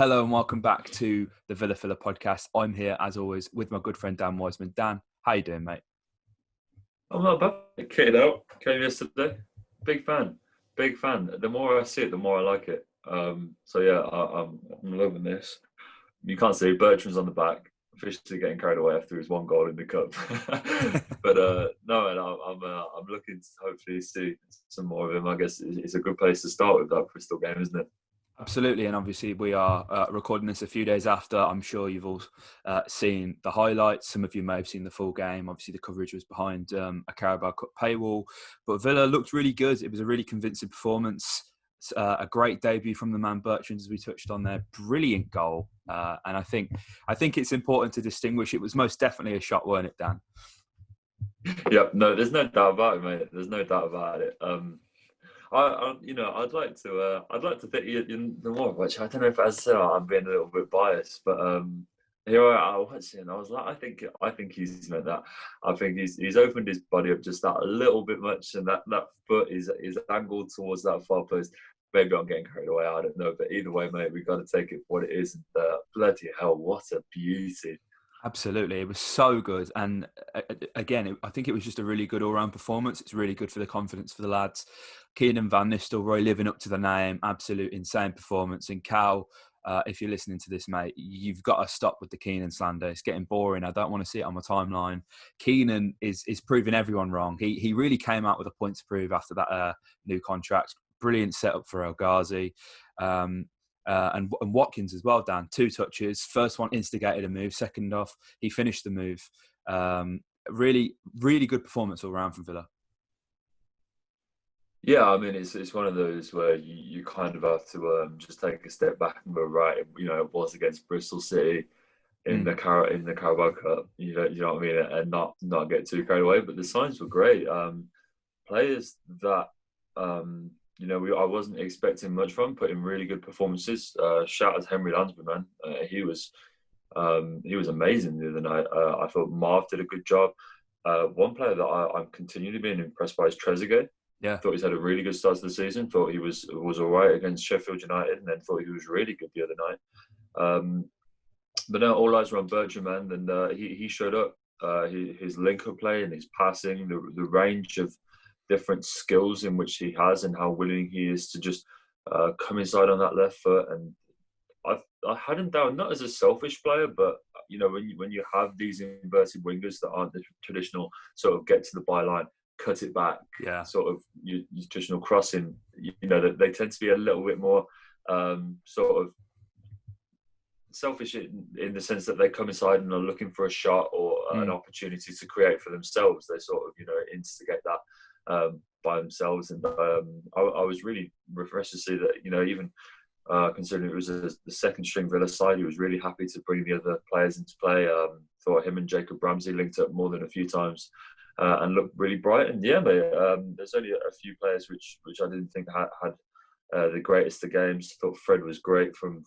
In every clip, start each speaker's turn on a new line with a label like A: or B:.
A: Hello and welcome back to the Villa Filler podcast. I'm here, as always, with my good friend Dan Wiseman. Dan, how you doing, mate?
B: I'm not bad. Kitted out. Came yesterday. Big fan. Big fan. The more I see it, the more I like it. I'm loving this. You can't see Bertrand's on the back, officially getting carried away after his one goal in the cup. No, man, I'm looking to hopefully see some more of him. I guess it's a good place to start with that Bristol game, isn't it?
A: Absolutely, and obviously we are recording this a few days after. I'm sure you've all seen the highlights. Some of you may have seen the full game. Obviously, the coverage was behind a Carabao Cup paywall, but Villa looked really good. It was a really convincing performance. A great debut from the man Bertrand, as we touched on there. Brilliant goal, and I think it's important to distinguish. It was most definitely a shot, weren't it, Dan?
B: Yep. No, there's no doubt about it, mate. There's no doubt about it. I'd like to think you the more, which I don't know if, as I said, I'm being a little bit biased, but here I watched it and I was like, I think he's meant that. I think he's opened his body up just that a little bit much, and that foot is angled towards that far post. Maybe I'm getting carried away. I don't know, but either way, mate, we've got to take it for what it is. And bloody hell, what a beauty!
A: Absolutely. It was so good. And again, I think it was just a really good all-round performance. It's really good for the confidence for the lads. Keenan Van Nistelrooy living up to the name. Absolute insane performance. And Cal, if you're listening to this, mate, you've got to stop with the Keenan slander. It's getting boring. I don't want to see it on my timeline. Keenan is proving everyone wrong. He really came out with a point to prove after that new contract. Brilliant setup for El Ghazi. And Watkins as well, Dan. 2 touches. First one instigated a move. Second off, he finished the move. Really, really good performance all round from Villa.
B: Yeah, I mean, it's one of those where you kind of have to just take a step back and go, right. You know, it was against Bristol City in the Carabao Cup. You know what I mean, and not get too carried away. But the signs were great. Players that I wasn't expecting much from, put in really good performances. Shout out to Henry Lansbury, man. He was amazing the other night. I thought Marv did a good job. One player that I'm continually being impressed by is Trezeguet.
A: Yeah.
B: Thought he's had a really good start to the season. Thought he was all right against Sheffield United, and then thought he was really good the other night. But no, all eyes were on Bertrand, man, and he showed up. His link-up play and his passing, the range of different skills in which he has, and how willing he is to just come inside on that left foot. And I had him down not as a selfish player, but when you have these inverted wingers that aren't the traditional sort of get to the byline, cut it back, sort of your traditional crossing, that they tend to be a little bit more sort of selfish in the sense that they come inside and are looking for a shot or an opportunity to create for themselves. They sort of instigate that by themselves, and I was really refreshed to see that even considering it was the second string Villa side, he was really happy to bring the other players into play. Thought him and Jacob Ramsey linked up more than a few times and looked really bright. And yeah, mate, there's only a few players which I didn't think had the greatest of games. Thought Fred was great from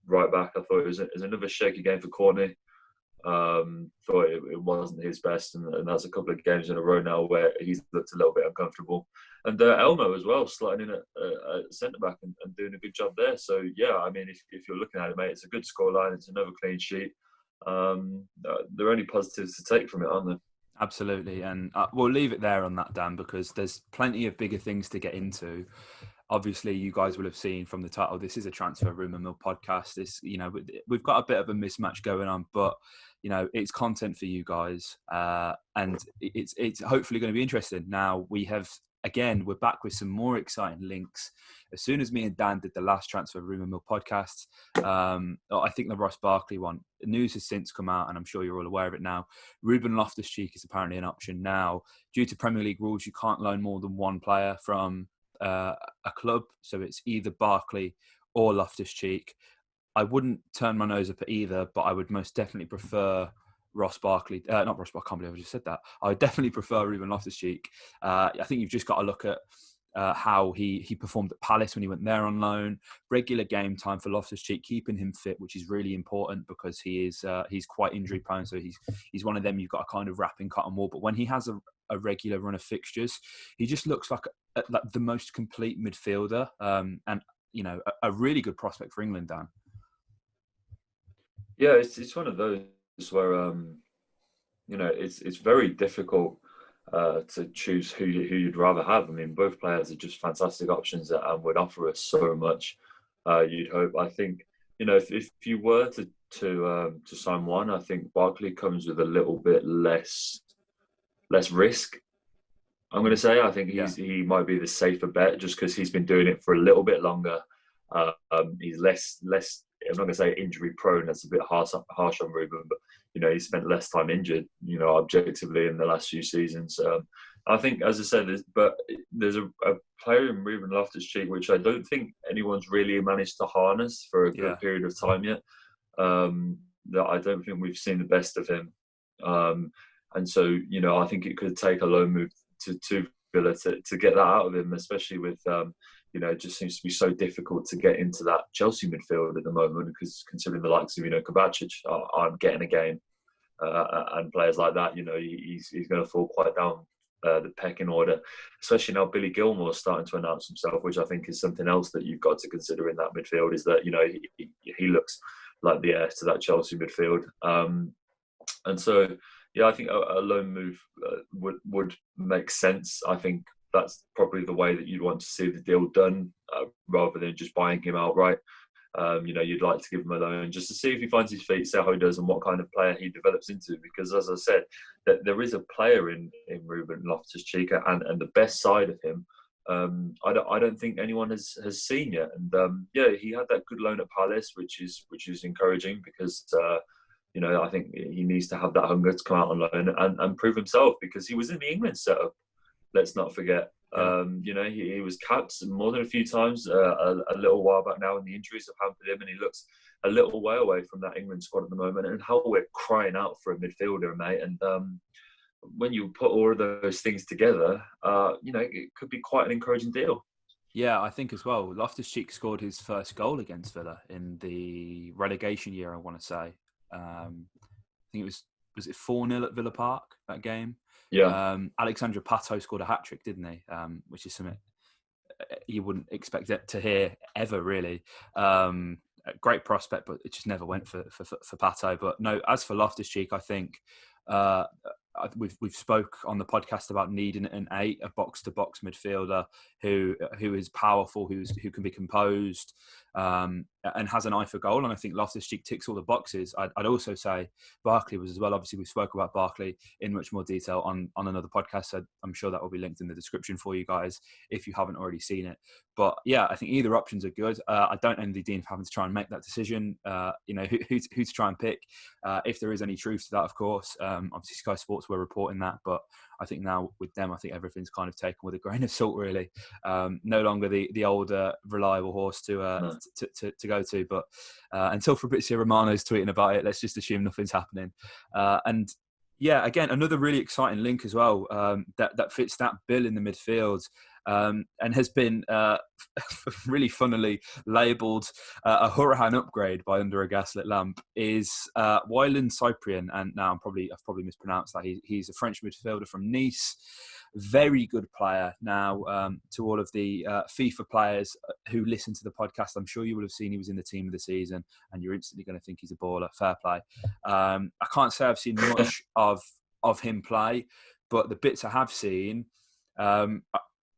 B: right back. I thought it was another shaky game for Courtney. Thought it wasn't his best, and that's a couple of games in a row now where he's looked a little bit uncomfortable. And Elmo as well, sliding in at centre back and doing a good job there. So yeah, I mean, if you're looking at it, mate, it's a good scoreline. It's another clean sheet. There are only positives to take from it, aren't there?
A: Absolutely, and we'll leave it there on that, Dan, because there's plenty of bigger things to get into. Obviously, you guys will have seen from the title, this is a Transfer Rumour Mill podcast. We've got a bit of a mismatch going on, but it's content for you guys, and it's hopefully going to be interesting. Now we're back with some more exciting links. As soon as me and Dan did the last Transfer Rumour Mill podcast, I think the Ross Barkley one, the news has since come out, and I'm sure you're all aware of it now. Ruben Loftus-cheek is apparently an option now. Due to Premier League rules, you can't loan more than one player from a club, so it's either Barkley or Loftus-cheek. I wouldn't turn my nose up at either, but I would most definitely prefer Ross Barkley. Not Ross Barkley, I can't believe I just said that. I would definitely prefer Ruben Loftus-cheek. I think you've just got to look at how he performed at Palace when he went there on loan. Regular game time for Loftus-cheek, keeping him fit, which is really important because he's quite injury prone. So he's one of them you've got to kind of wrap in cotton wool. But when he has a regular run of fixtures, he just looks like the most complete midfielder, and a really good prospect for England, Dan.
B: Yeah, it's one of those where it's very difficult to choose who you'd rather have. I mean, both players are just fantastic options and would offer us so much. You'd hope. I think if you were to sign one, I think Barkley comes with a little bit less risk. I'm going to say I think
A: Yeah,
B: he might be the safer bet just because he's been doing it for a little bit longer. He's less. I'm not going to say injury prone. That's a bit harsh on Ruben, but he spent less time injured. Objectively in the last few seasons. I think, as I said, there's a player in Ruben Loftus-cheek which I don't think anyone's really managed to harness for a
A: yeah,
B: good period of time yet. That I don't think we've seen the best of him. And so, I think it could take a loan move to Villa to get that out of him, especially with it just seems to be so difficult to get into that Chelsea midfield at the moment because considering the likes of Kovacic aren't getting a game and players like that, he's going to fall quite down the pecking order, especially now Billy Gilmore's starting to announce himself, which I think is something else that you've got to consider in that midfield. Is that he looks like the heir to that Chelsea midfield. And so, yeah, I think a loan move would make sense. I think that's probably the way that you'd want to see the deal done, rather than just buying him outright. You'd like to give him a loan just to see if he finds his feet, see how he does, and what kind of player he develops into. Because, as I said, that there is a player in Ruben Loftus-Cheek, and the best side of him. I don't think anyone has seen yet. And he had that good loan at Palace, which is encouraging because. I think he needs to have that hunger to come out on loan and prove himself because he was in the England setup. Let's not forget.
A: yeah.
B: He was capped more than a few times a little while back now, and the injuries have hampered him, and he looks a little way away from that England squad at the moment. And how we're crying out for a midfielder, mate. And when you put all of those things together, it could be quite an encouraging deal.
A: Yeah, I think as well. Loftus-Cheek scored his first goal against Villa in the relegation year, I want to say. I think was it 4-0 at Villa Park, that game?
B: Yeah.
A: Alexandra Pato scored a hat-trick, didn't he? Which is something you wouldn't expect it to hear ever, really. A great prospect, but it just never went for Pato. But no, as for Loftus-Cheek, I think we've spoke on the podcast about needing a box-to-box midfielder who is powerful, who can be composed, and has an eye for goal. And I think Loftus-Cheek ticks all the boxes. I'd also say Barkley was as well. Obviously, we spoke about Barkley in much more detail on another podcast, so I'm sure that will be linked in the description for you guys if you haven't already seen it. But yeah, I think either options are good. I don't envy Dean for having to try and make that decision. Who to try and pick. If there is any truth to that, of course. Obviously, Sky Sports were reporting that, but I think now with them, I think everything's kind of taken with a grain of salt, really. No longer the older reliable horse to go to. But until Fabrizio Romano's tweeting about it, let's just assume nothing's happening. And yeah, again, another really exciting link as well that fits that bill in the midfield. And has been really funnily labelled a Hurahan upgrade by Under a Gaslit Lamp is Wyland Cyprien, and now I've probably mispronounced that. He's a French midfielder from Nice, very good player. Now, to all of the FIFA players who listen to the podcast, I'm sure you will have seen he was in the team of the season, and you're instantly going to think he's a baller. Fair play. I can't say I've seen much of him play, but the bits I have seen.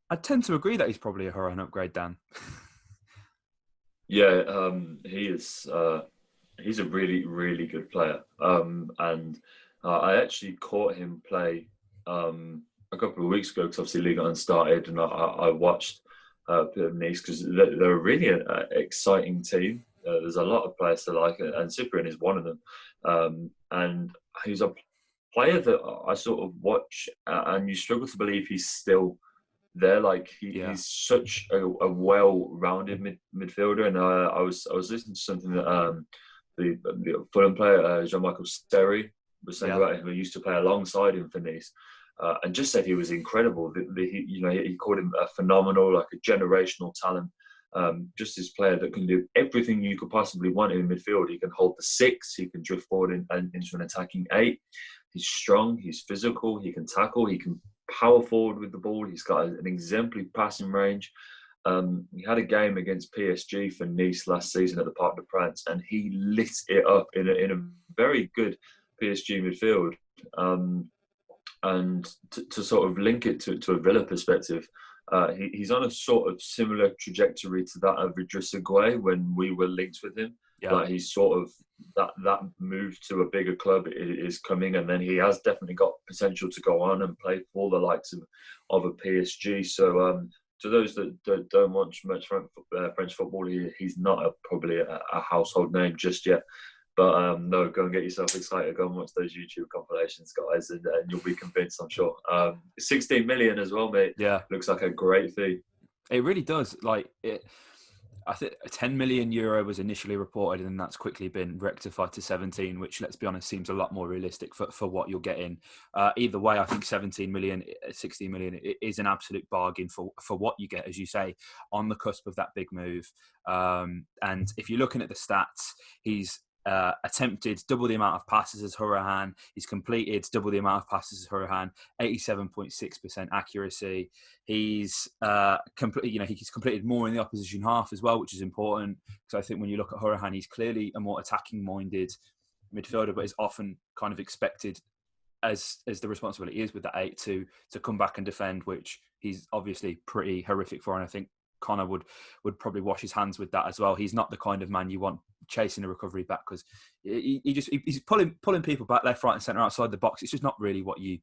A: I tend to agree that he's probably a Hurahan upgrade, Dan.
B: Yeah, he is. He's a really, really good player. And I actually caught him play a couple of weeks ago because obviously Liga unstarted, and I watched Nice because they're a really exciting team. There's a lot of players to like, and Cyprien is one of them. And he's a player that I sort of watch, and you struggle to believe he's still there. Like he's such a well-rounded midfielder, and I was listening to something that the Fulham player Jean-Michel Sterry was saying about him, who used to play alongside him for Nice, and just said he was incredible. He called him a phenomenal, like a generational talent. Just this player that can do everything you could possibly want in midfield. He can hold the 6, he can drift forward into an attacking 8. He's strong, he's physical, he can tackle, he can power forward with the ball. He's got an exemplary passing range. He had a game against PSG for Nice last season at the Parc des Princes, and he lit it up in a very good PSG midfield. And to sort of link it to a Villa perspective, he's on a sort of similar trajectory to that of Idrissa Gueye when we were linked with him.
A: Yeah.
B: Like he's sort of that move to a bigger club is coming, and then he has definitely got potential to go on and play for the likes of a PSG. So to those that don't watch much French football, he's not probably a household name just yet. But no, go and get yourself excited. Go and watch those YouTube compilations, guys, and you'll be convinced, I'm sure. 16 million as well, mate.
A: Yeah,
B: looks like a great fee.
A: It really does. Like it, I think €10 million was initially reported, and then that's quickly been rectified to 17, which, let's be honest, seems a lot more realistic for what you're getting. Either way, I think 17 million, 16 million is an absolute bargain for what you get, as you say, on the cusp of that big move. And if you're looking at the stats, he's attempted double the amount of passes as Hourihane. He's completed double the amount of passes as Hourihane, 87.6% accuracy. He's he's completed more in the opposition half as well, which is important, because I think when you look at Hourihane, he's clearly a more attacking-minded midfielder, but is often kind of expected, as the responsibility is with that 8, to come back and defend, which he's obviously pretty horrific for, and I think Connor would probably wash his hands with that as well. He's not the kind of man you want chasing a recovery back, because he's pulling people back left, right and centre outside the box. It's just not really what you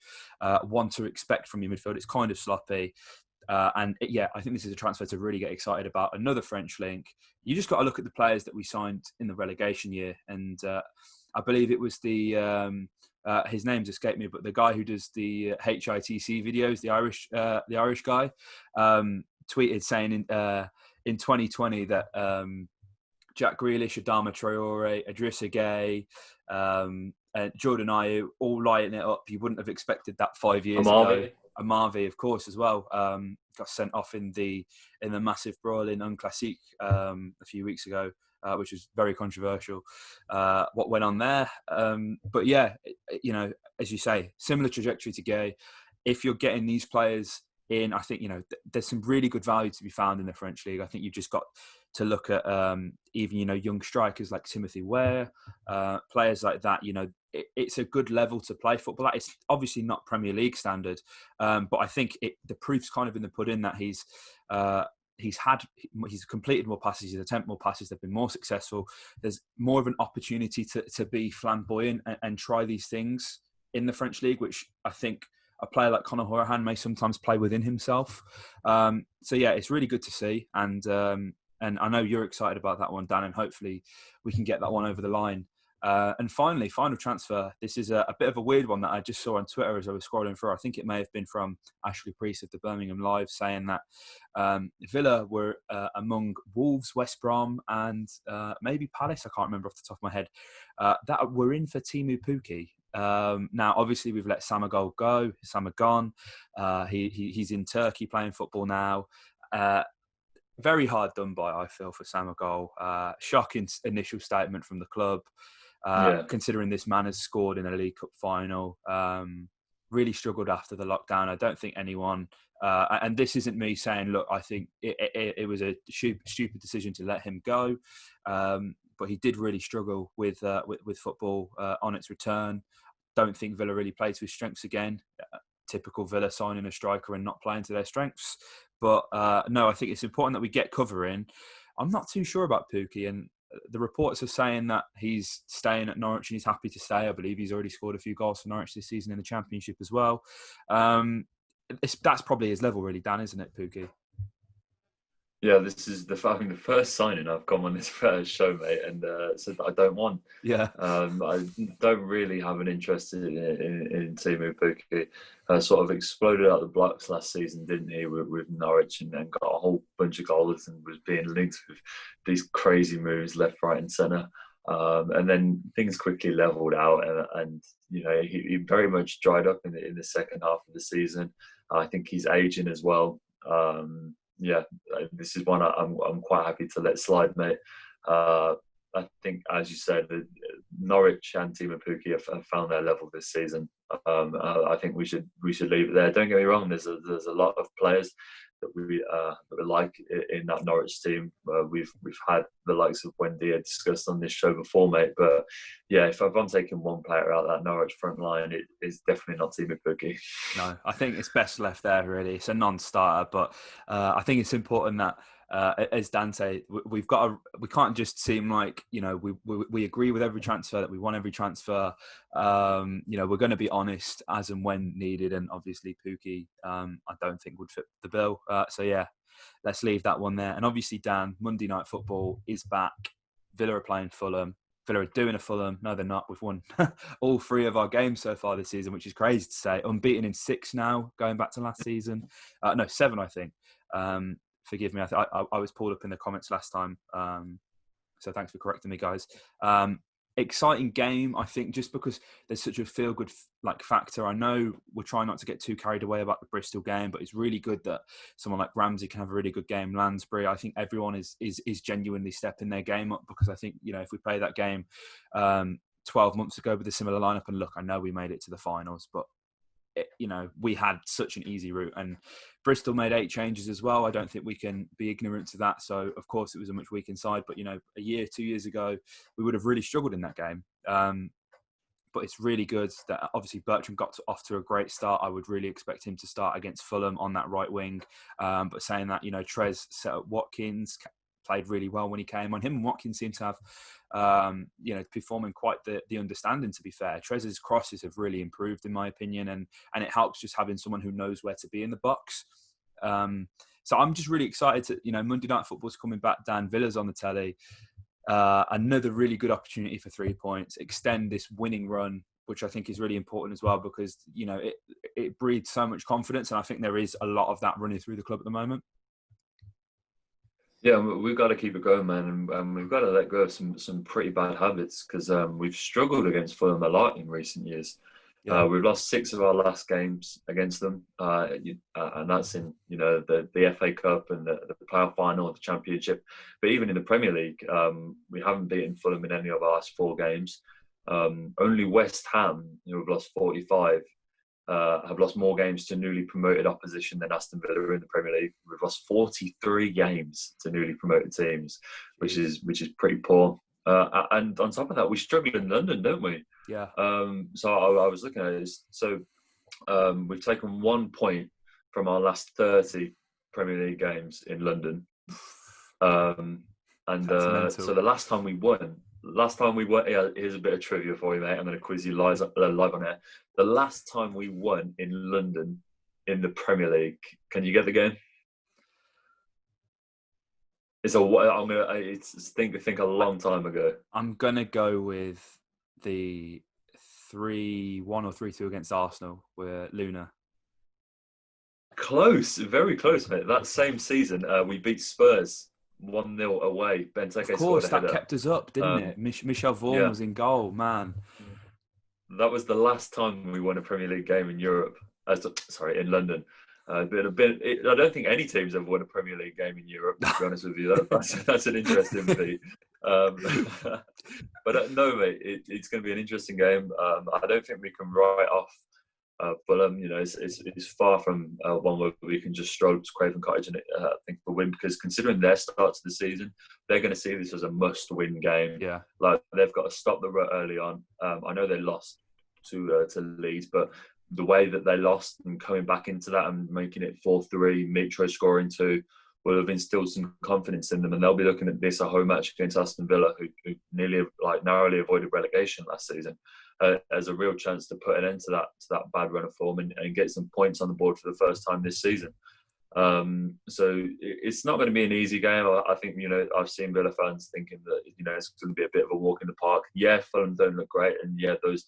A: want to expect from your midfield. It's kind of sloppy. I think this is a transfer to really get excited about. Another French link. You just got to look at the players that we signed in the relegation year, and I believe it was his name's escaped me, but the guy who does the HITC videos, the Irish guy, tweeted saying in 2020 that Jack Grealish, Adama Traore, Idrissa Gueye, and Jordan Ayew all lighting it up. You wouldn't have expected that 5 years ago. Amavi, of course, as well. Got sent off in the massive brawl in Un Classique a few weeks ago, which was very controversial. What went on there? But yeah, as you say, similar trajectory to Gueye. If you're getting these players in, I think there's some really good value to be found in the French league. I think you've just got to look at even young strikers like Timothy Weah, players like that. It's a good level to play football at. It's obviously not Premier League standard, but I think the proof's kind of in the pudding that he's completed more passes, he's attempted more passes, they've been more successful. There's more of an opportunity to be flamboyant and try these things in the French league, which I think a player like Conor Hourihane may sometimes play within himself. So yeah, it's really good to see, and I know you're excited about that one, Dan, and hopefully we can get that one over the line. And finally, final transfer. This is a bit of a weird one that I just saw on Twitter as I was scrolling through. I think it may have been from Ashley Priest of the Birmingham Live, saying that Villa were among Wolves, West Brom, and maybe Palace, I can't remember off the top of my head, that were in for Timu Pukki. Now, obviously, we've let Samagol go. Samagon. He's in Turkey playing football now. Very hard done by, I feel, for Samagol. Shocking initial statement from the club. Considering this man has scored in a League Cup final, really struggled after the lockdown. I don't think anyone, and this isn't me saying, look, I think it was a stupid decision to let him go, but he did really struggle with football on its return. Don't think Villa really played to his strengths again. Typical Villa signing a striker and not playing to their strengths. But no, I think it's important that we get cover in. I'm not too sure about Pukki, and the reports are saying that he's staying at Norwich and he's happy to stay. I believe he's already scored a few goals for Norwich this season in the Championship as well. That's probably his level, really, Dan, isn't it, Pukki?
B: Yeah, this is the first signing I've come on this show, mate, and said that I don't want.
A: Yeah.
B: I don't really have an interest in Timu Pukki. Sort of exploded out the blocks last season, didn't he, with Norwich, and then got a whole bunch of goals and was being linked with these crazy moves left, right, and centre. And then things quickly levelled out, and he very much dried up in the second half of the season. I think he's aging as well. Yeah, this is one I'm quite happy to let slide, mate. I think, as you said, Norwich and Timo Pukki have found their level this season. I think we should leave it there. Don't get me wrong. There's a lot of players that we like in that Norwich team. We've had the likes of Wendy discussed on this show before, mate. But yeah, if I'm taking one player out of that Norwich front line, it is definitely not Timo Pukki.
A: No, I think it's best left there. Really, it's a non-starter, but I think it's important that. As Dan said, we can't just seem like, we agree with every transfer, that we want every transfer. We're going to be honest as and when needed, and obviously Pukki, I don't think would fit the bill. So yeah, let's leave that one there. And obviously, Dan, Monday Night Football is back. Villa are playing Fulham. Villa are doing a Fulham. No, they're not. We've won all 3 of our games so far this season, which is crazy to say. Unbeaten in 6 now, going back to last season. No, 7, I think. Forgive me. I was pulled up in the comments last time. So thanks for correcting me, guys. Exciting game, I think, just because there's such a feel-good factor. I know we're trying not to get too carried away about the Bristol game, but it's really good that someone like Ramsey can have a really good game. Lansbury, I think everyone is genuinely stepping their game up, because I think, if we play that game 12 months ago with a similar lineup, and look, I know we made it to the finals, but we had such an easy route, and Bristol made 8 changes as well. I don't think we can be ignorant to that. So of course it was a much weakened side, but a year, 2 years ago, we would have really struggled in that game. But it's really good that obviously Bertrand got off to a great start. I would really expect him to start against Fulham on that right wing. But saying that, Trez set up Watkins, played really well when he came on. Him and Watkins seem to have, performing quite the understanding, to be fair. Trez's crosses have really improved, in my opinion, and it helps just having someone who knows where to be in the box. So I'm just really excited to, Monday Night Football's coming back, Dan. Villa's on the telly. Another really good opportunity for 3 points, extend this winning run, which I think is really important as well, because, it breeds so much confidence, and I think there is a lot of that running through the club at the moment.
B: Yeah, we've got to keep it going, man, and we've got to let go of some pretty bad habits, because we've struggled against Fulham a lot in recent years. Yeah. We've lost 6 of our last games against them, and that's in the FA Cup and the playoff final, the Championship. But even in the Premier League, we haven't beaten Fulham in any of our last 4 games. Only West Ham, who have lost 45. Have lost more games to newly promoted opposition than Aston Villa in the Premier League. We've lost 43 games to newly promoted teams, which is pretty poor. And on top of that, we struggle in London, don't we?
A: Yeah.
B: So I was looking at this. So we've taken 1 point from our last 30 Premier League games in London. So the last time we won, yeah, here's a bit of trivia for you, mate. I'm going to quiz you live on air. The last time we won in London in the Premier League, can you get the game? Think a long time ago.
A: I'm gonna go with the 3-1 or 3-2 against Arsenal with Luna.
B: Close, very close, mate. That same season, we beat Spurs 1-0 away. Benteke,
A: of course, that kept us up, didn't it? Michel Vaughan was in goal, man.
B: That was the last time we won a Premier League game in Europe. In London. I don't think any team's ever won a Premier League game in Europe, to be honest with you. That's an interesting feat. But no, mate, it's going to be an interesting game. I don't think we can write off Fulham. It's far from one where we can just stroll to Craven Cottage and think for win, because considering their start to the season, they're going to see this as a must-win game.
A: Yeah,
B: they've got to stop the rut early on. I know they lost to Leeds, but the way that they lost and coming back into that and making it 4-3, Mitro scoring 2, will have instilled some confidence in them, and they'll be looking at this a home match against Aston Villa, who narrowly avoided relegation last season, as a real chance to put an end to that bad run of form and get some points on the board for the first time this season. So it's not going to be an easy game. I think I've seen Villa fans thinking that it's going to be a bit of a walk in the park. Yeah, Fulham don't look great, and yeah, those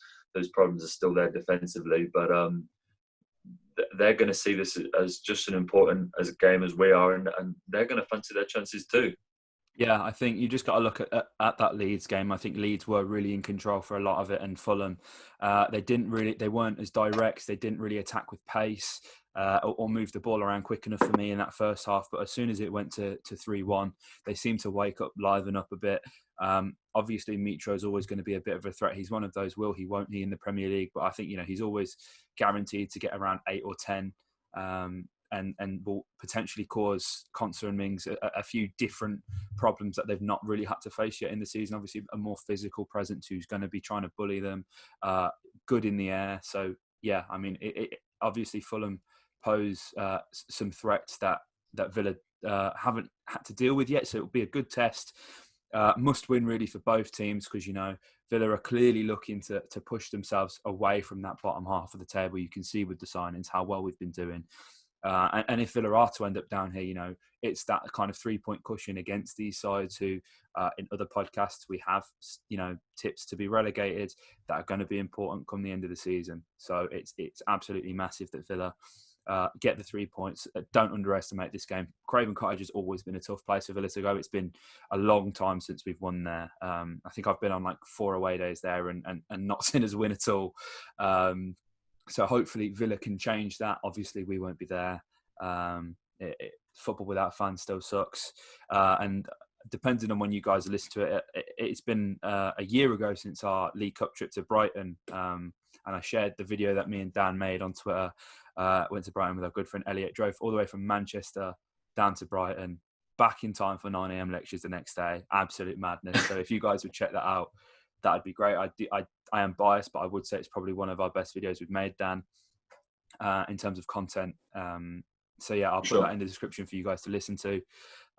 B: problems are still there defensively, but they're going to see this as just as important as a game as we are, and they're going to fancy their chances too.
A: Yeah, I think you just got to look at that Leeds game. I think Leeds were really in control for a lot of it, and Fulham, they weren't as direct. They didn't really attack with pace or move the ball around quick enough for me in that first half. But as soon as it went to 3-1, they seemed to wake up, liven up a bit. Obviously, Mitro is always going to be a bit of a threat. He's one of those will he, won't he in the Premier League. But I think, he's always guaranteed to get around 8 or 10 and will potentially cause Konsa and Mings a few different problems that they've not really had to face yet in the season. Obviously, a more physical presence who's going to be trying to bully them, good in the air. So, yeah, I mean, obviously Fulham pose some threats that Villa haven't had to deal with yet. So it'll be a good test. Must win really for both teams because, Villa are clearly looking to push themselves away from that bottom half of the table. You can see with the signings how well we've been doing. And if Villa are to end up down here, it's that kind of 3-point cushion against these sides who, in other podcasts, we have, tips to be relegated that are going to be important come the end of the season. So it's absolutely massive that Villa get the 3 points. Don't underestimate this game. Craven Cottage has always been a tough place for Villa to go. It's been a long time since we've won there. I think I've been on like 4 away days there and not seen us win at all. So hopefully Villa can change that. Obviously, we won't be there. Football without fans still sucks. And depending on when you guys listen to it, it's been a year ago since our League Cup trip to Brighton. And I shared the video that me and Dan made on Twitter. Went to Brighton with our good friend Elliot. Drove all the way from Manchester down to Brighton, back in time for 9 a.m. lectures the next day. Absolute madness. So if you guys would check that out, that'd be great. I am biased, but I would say it's probably one of our best videos we've made, Dan, in terms of content. So yeah, I'll put that in the description for you guys to listen to.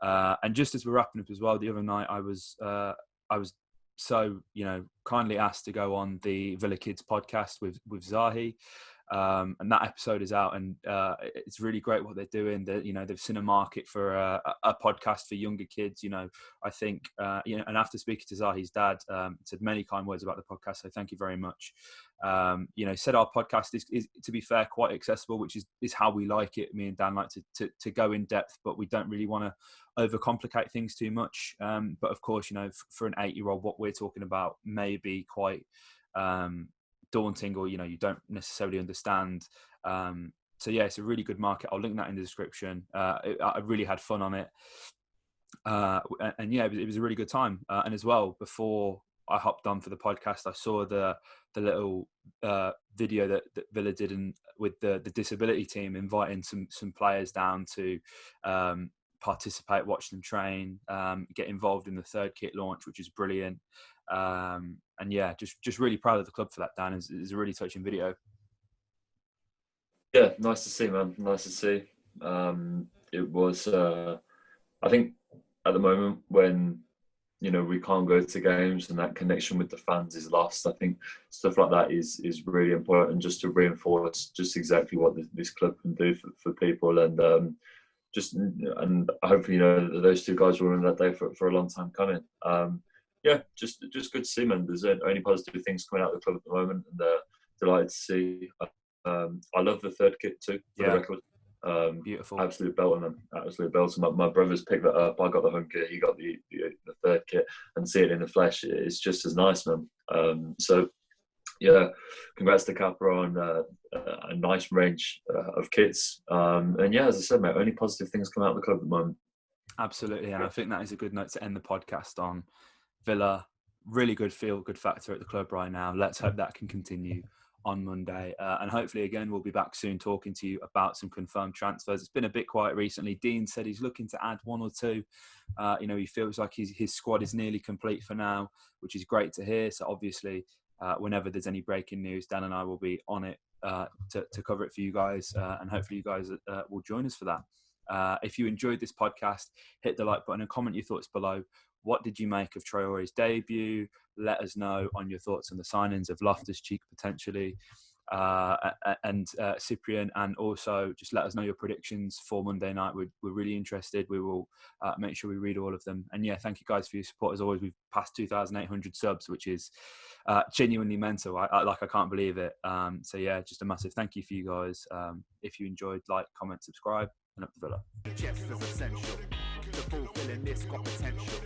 A: And just as we're wrapping up as well, the other night I was so kindly asked to go on the Villa Kids podcast with Zahi. And that episode is out, and it's really great what they're doing. They've seen a market for a podcast for younger kids. I think and after speaking to Zahi's dad, said many kind words about the podcast. So thank you very much. Said our podcast is to be fair quite accessible, which is how we like it. Me and Dan like to go in depth, but we don't really want to overcomplicate things too much. But of course, for an 8-year-old, what we're talking about may be quite daunting, or you don't necessarily understand. So yeah, it's a really good market. I'll link that in the description. I really had fun on it, and yeah, it was a really good time. And as well, before I hopped on for the podcast, I saw the little video that Villa did with the disability team, inviting some players down to participate, watch them train, get involved in the third kit launch, which is brilliant. And yeah, just really proud of the club for that, Dan. It's a really touching video.
B: Yeah, nice to see, man. Nice to see. It was, I think, at the moment when we can't go to games and that connection with the fans is lost. I think stuff like that is really important, just to reinforce just exactly what this club can do for people, and and hopefully those two guys will remember that day for a long time coming. Yeah, just good to see, man. There's only positive things coming out of the club at the moment, and delighted to see. I love the third kit too, for the record.
A: Beautiful.
B: Absolute belter, man. Absolute belter. My brothers picked that up. I got the home kit. He got the third kit, and see it in the flesh. It's just as nice, man. So, yeah, congrats to Kappa on a nice range of kits. And yeah, as I said, mate, only positive things come out of the club at the moment.
A: Absolutely, and I think that is a good note to end the podcast on. Villa, really good feel-good factor at the club right now. Let's hope that can continue on Monday. And hopefully, again, we'll be back soon talking to you about some confirmed transfers. It's been a bit quiet recently. Dean said he's looking to add 1 or 2. He feels like his squad is nearly complete for now, which is great to hear. So obviously, whenever there's any breaking news, Dan and I will be on it to cover it for you guys. And hopefully you guys will join us for that. If you enjoyed this podcast, hit the like button and comment your thoughts below. What did you make of Traore's debut? Let us know on your thoughts on the signings of Loftus-cheek potentially, and Cyprien, and also just let us know your predictions for Monday night. We're really interested. We will make sure we read all of them. And yeah, thank you guys for your support as always. We've passed 2,800 subs, which is genuinely mental. I can't believe it. So yeah, just a massive thank you for you guys. If you enjoyed, like, comment, subscribe, and up the Villa.
C: Chester's essential to fulfilling this got potential.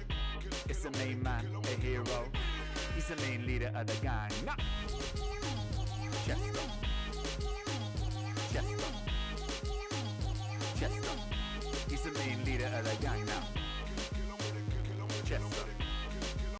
C: It's the main man, a hero. He's the main leader of the gang. Chester. He's the main leader of the gang now. Chester.